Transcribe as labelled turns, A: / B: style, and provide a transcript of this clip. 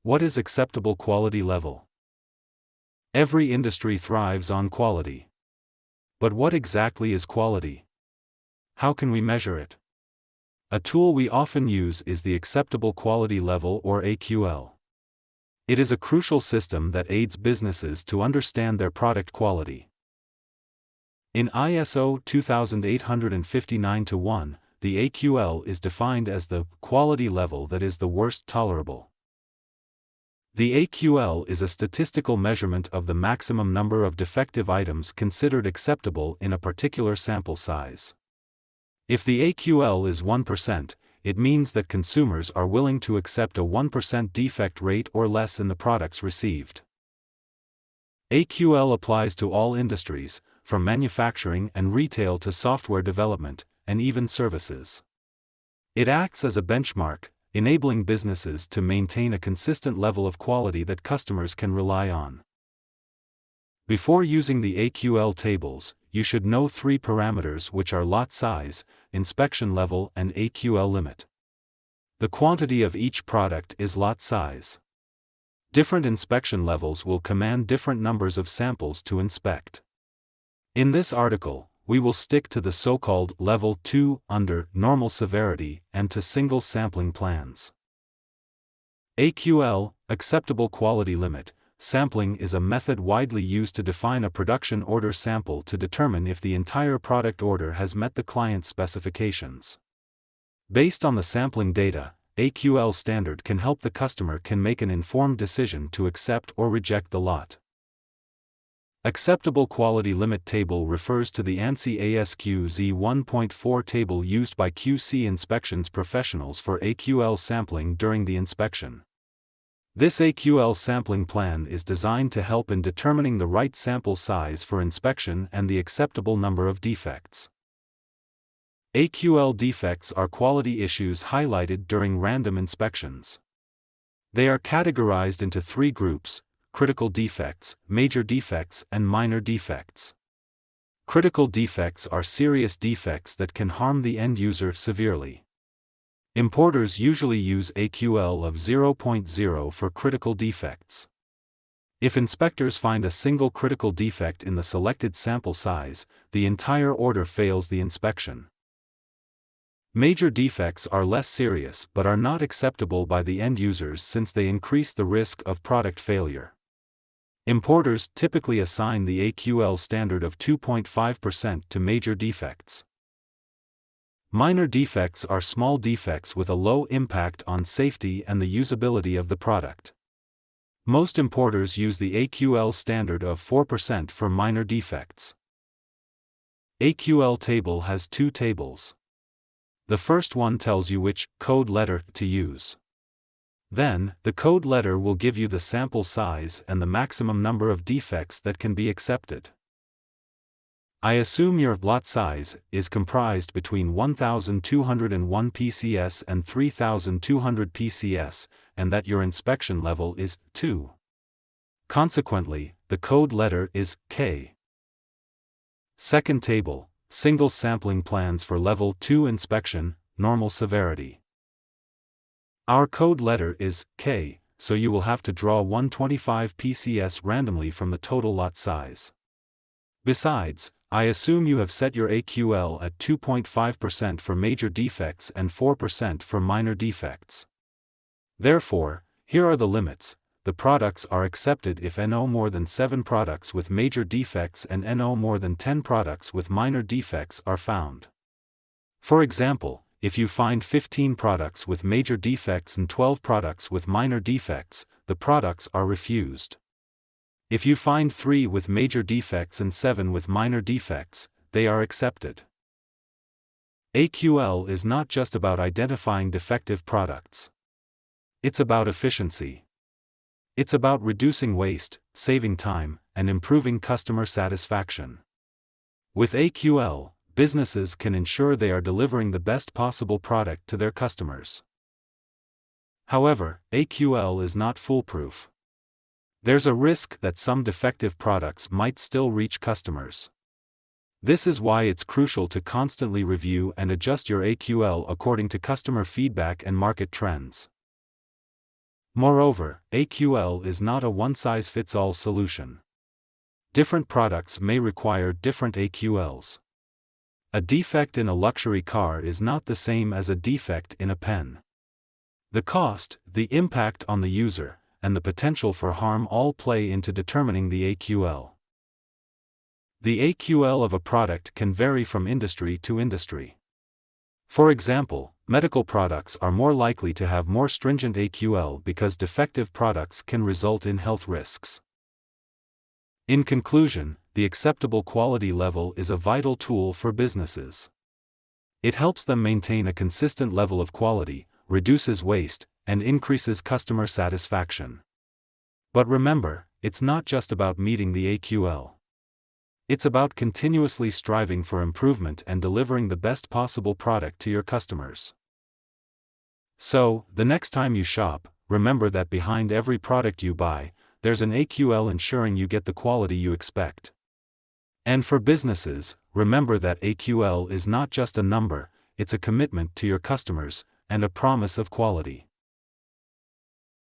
A: What is acceptable quality level? Every industry thrives on quality. But what exactly is quality? How can we measure it? A tool we often use is the Acceptable Quality Level or AQL. It is a crucial system that aids businesses to understand their product quality. In ISO 2859-1, the AQL is defined as the quality level that is the worst tolerable. The AQL is a statistical measurement of the maximum number of defective items considered acceptable in a particular sample size. If the AQL is 1%, it means that consumers are willing to accept a 1% defect rate or less in the products received. AQL applies to all industries, from manufacturing and retail to software development, and even services. It acts as a benchmark, enabling businesses to maintain a consistent level of quality that customers can rely on. Before using the AQL tables, you should know three parameters, which are lot size, inspection level, and AQL limit. The quantity of each product is lot size. Different inspection levels will command different numbers of samples to inspect. In this article, we will stick to the so-called Level 2 under normal severity and to single sampling plans. AQL, Acceptable Quality Limit, sampling is a method widely used to define a production order sample to determine if the entire product order has met the client's specifications. Based on the sampling data, AQL standard can help the customer make an informed decision to accept or reject the lot. Acceptable Quality Limit Table refers to the ANSI ASQ Z1.4 table used by QC inspections professionals for AQL sampling during the inspection. This AQL sampling plan is designed to help in determining the right sample size for inspection and the acceptable number of defects. AQL defects are quality issues highlighted during random inspections. They are categorized into three groups: critical defects, major defects, and minor defects. Critical defects are serious defects that can harm the end user severely. Importers usually use AQL of 0.0 for critical defects. If inspectors find a single critical defect in the selected sample size, the entire order fails the inspection. Major defects are less serious but are not acceptable by the end users since they increase the risk of product failure. Importers typically assign the AQL standard of 2.5% to major defects. Minor defects are small defects with a low impact on safety and the usability of the product. Most importers use the AQL standard of 4% for minor defects. AQL table has two tables. The first one tells you which code letter to use. Then, the code letter will give you the sample size and the maximum number of defects that can be accepted. I assume your lot size is comprised between 1,201 PCS and 3,200 PCS, and that your inspection level is 2. Consequently, the code letter is K. Second table, single sampling plans for Level 2 inspection, normal severity. Our code letter is K, so you will have to draw 125 PCS randomly from the total lot size. Besides, I assume you have set your AQL at 2.5% for major defects and 4% for minor defects. Therefore, here are the limits. The products are accepted if NO more than 7 products with major defects and NO more than 10 products with minor defects are found. For example, if you find 15 products with major defects and 12 products with minor defects, the products are refused. If you find 3 with major defects and 7 with minor defects, they are accepted. AQL is not just about identifying defective products. It's about efficiency. It's about reducing waste, saving time, and improving customer satisfaction. With AQL, businesses can ensure they are delivering the best possible product to their customers. However, AQL is not foolproof. There's a risk that some defective products might still reach customers. This is why it's crucial to constantly review and adjust your AQL according to customer feedback and market trends. Moreover, AQL is not a one-size-fits-all solution. Different products may require different AQLs. A defect in a luxury car is not the same as a defect in a pen. The cost, the impact on the user, and the potential for harm all play into determining the AQL. The AQL of a product can vary from industry to industry. For example, medical products are more likely to have more stringent AQL because defective products can result in health risks. In conclusion, the acceptable quality level is a vital tool for businesses. It helps them maintain a consistent level of quality, reduces waste, and increases customer satisfaction. But remember, it's not just about meeting the AQL. It's about continuously striving for improvement and delivering the best possible product to your customers. So, the next time you shop, remember that behind every product you buy, there's an AQL ensuring you get the quality you expect. And for businesses, remember that AQL is not just a number, it's a commitment to your customers, and a promise of quality.